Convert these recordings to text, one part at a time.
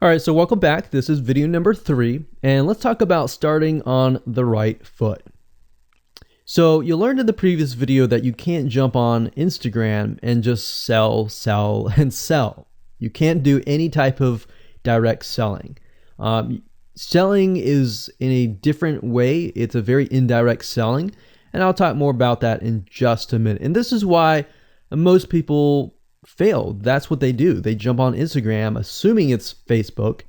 All right, so welcome back. This is video number 3, and let's talk about starting on the right foot. So you learned in the previous video that you can't jump on Instagram and just sell, and sell. You can't do any type of direct selling. Selling is in a different way. It's a very indirect selling, and I'll talk more about that in just a minute. And this is why most people fail. That's what they do. They jump on Instagram assuming it's Facebook,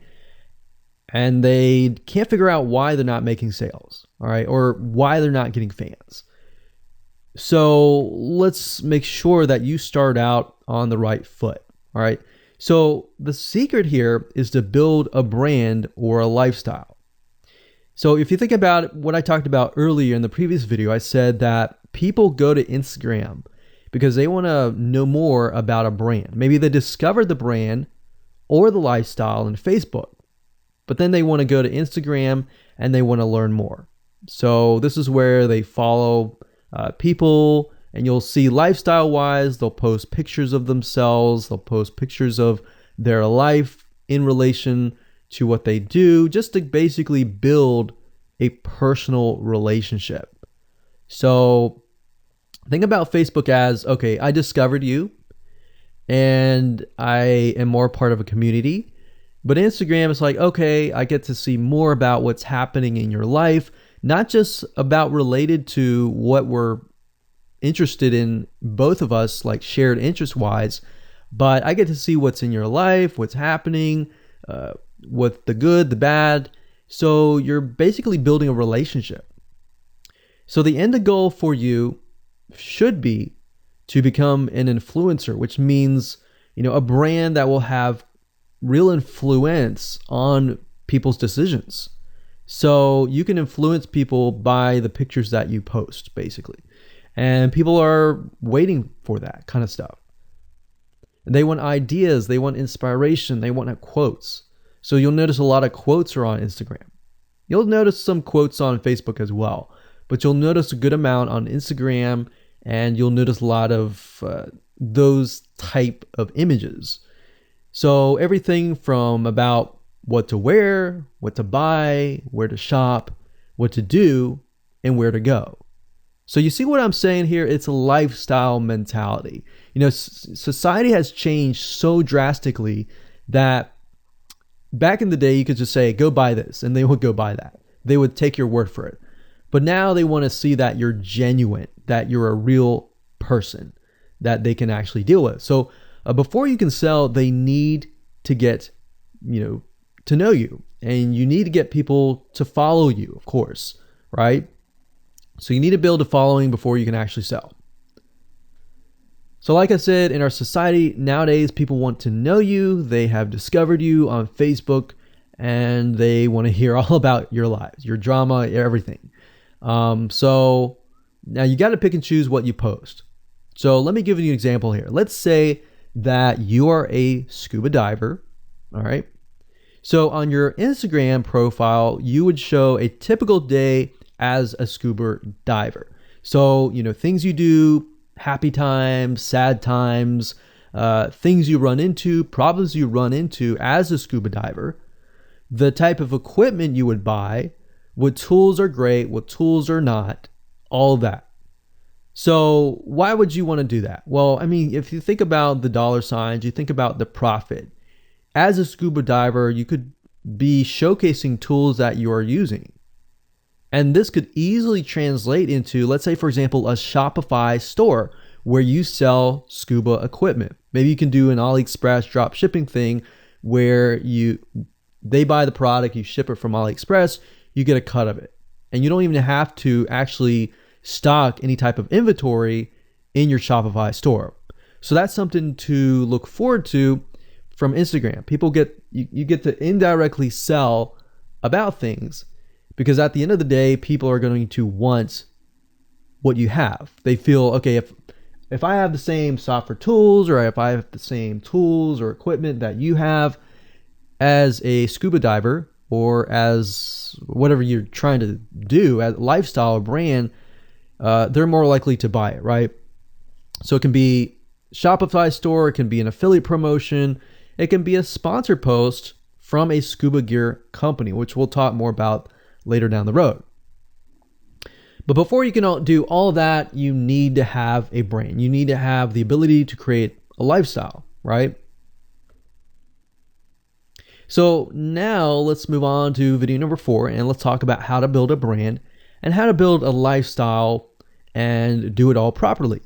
and they can't figure out why they're not making sales, all right, or why they're not getting fans. So let's make sure that you start out on the right foot, all right? So the secret here is to build a brand or a lifestyle. So if you think about what I talked about earlier in the previous video, I said that people go to Instagram because they want to know more about a brand. Maybe they discovered the brand or the lifestyle in Facebook, but then they want to go to Instagram and they want to learn more. So this is where they follow people, and you'll see lifestyle-wise, they'll post pictures of themselves, they'll post pictures of their life in relation to what they do, just to basically build a personal relationship. So think about Facebook as, okay, I discovered you and I am more part of a community. But Instagram is like, okay, I get to see more about what's happening in your life, not just about related to what we're interested in, both of us, like shared interest-wise, but I get to see what's in your life, what's happening, what the good, the bad. So you're basically building a relationship. So the end goal for you should be to become an influencer, which means, a brand that will have real influence on people's decisions. So you can influence people by the pictures that you post, basically. And people are waiting for that kind of stuff. They want ideas, they want inspiration, they want quotes. So you'll notice a lot of quotes are on Instagram. You'll notice some quotes on Facebook as well, but you'll notice a good amount on Instagram, and you'll notice a lot of those type of images. So everything from about what to wear, what to buy, where to shop, what to do, and where to go. So you see what I'm saying here? It's a lifestyle mentality. Society has changed so drastically that back in the day, you could just say, go buy this, and they would go buy that. They would take your word for it. But now they want to see that you're genuine, that you're a real person that they can actually deal with. So before you can sell, they need to get, to know you, and you need to get people to follow you, of course, right? So you need to build a following before you can actually sell. So like I said, in our society nowadays, people want to know you. They have discovered you on Facebook, and they want to hear all about your lives, your drama, everything. So now you got to pick and choose what you post. So let me give you an example here. Let's say that you are a scuba diver, all right? So on your Instagram profile, you would show a typical day as a scuba diver. So, things you do, happy times, sad times, things you run into, problems you run into as a scuba diver, the type of equipment you would buy, what tools are great, what tools are not, all that. So why would you want to do that? Well, if you think about the dollar signs, you think about the profit. As a scuba diver, you could be showcasing tools that you are using. And this could easily translate into, let's say, for example, a Shopify store where you sell scuba equipment. Maybe you can do an AliExpress drop shipping thing where they buy the product, you ship it from AliExpress, you get a cut of it. And you don't even have to actually stock any type of inventory in your Shopify store. So that's something to look forward to from Instagram. You get to indirectly sell about things, because at the end of the day, people are going to want what you have. They feel, okay, if I have the same software tools, or if I have the same tools or equipment that you have as a scuba diver, or as whatever you're trying to do, as a lifestyle or brand, they're more likely to buy it, right? So it can be Shopify store, it can be an affiliate promotion, it can be a sponsor post from a scuba gear company, which we'll talk more about later down the road. But before you can do all of that, you need to have a brand. You need to have the ability to create a lifestyle, right? So now let's move on to video number 4, and let's talk about how to build a brand and how to build a lifestyle and do it all properly.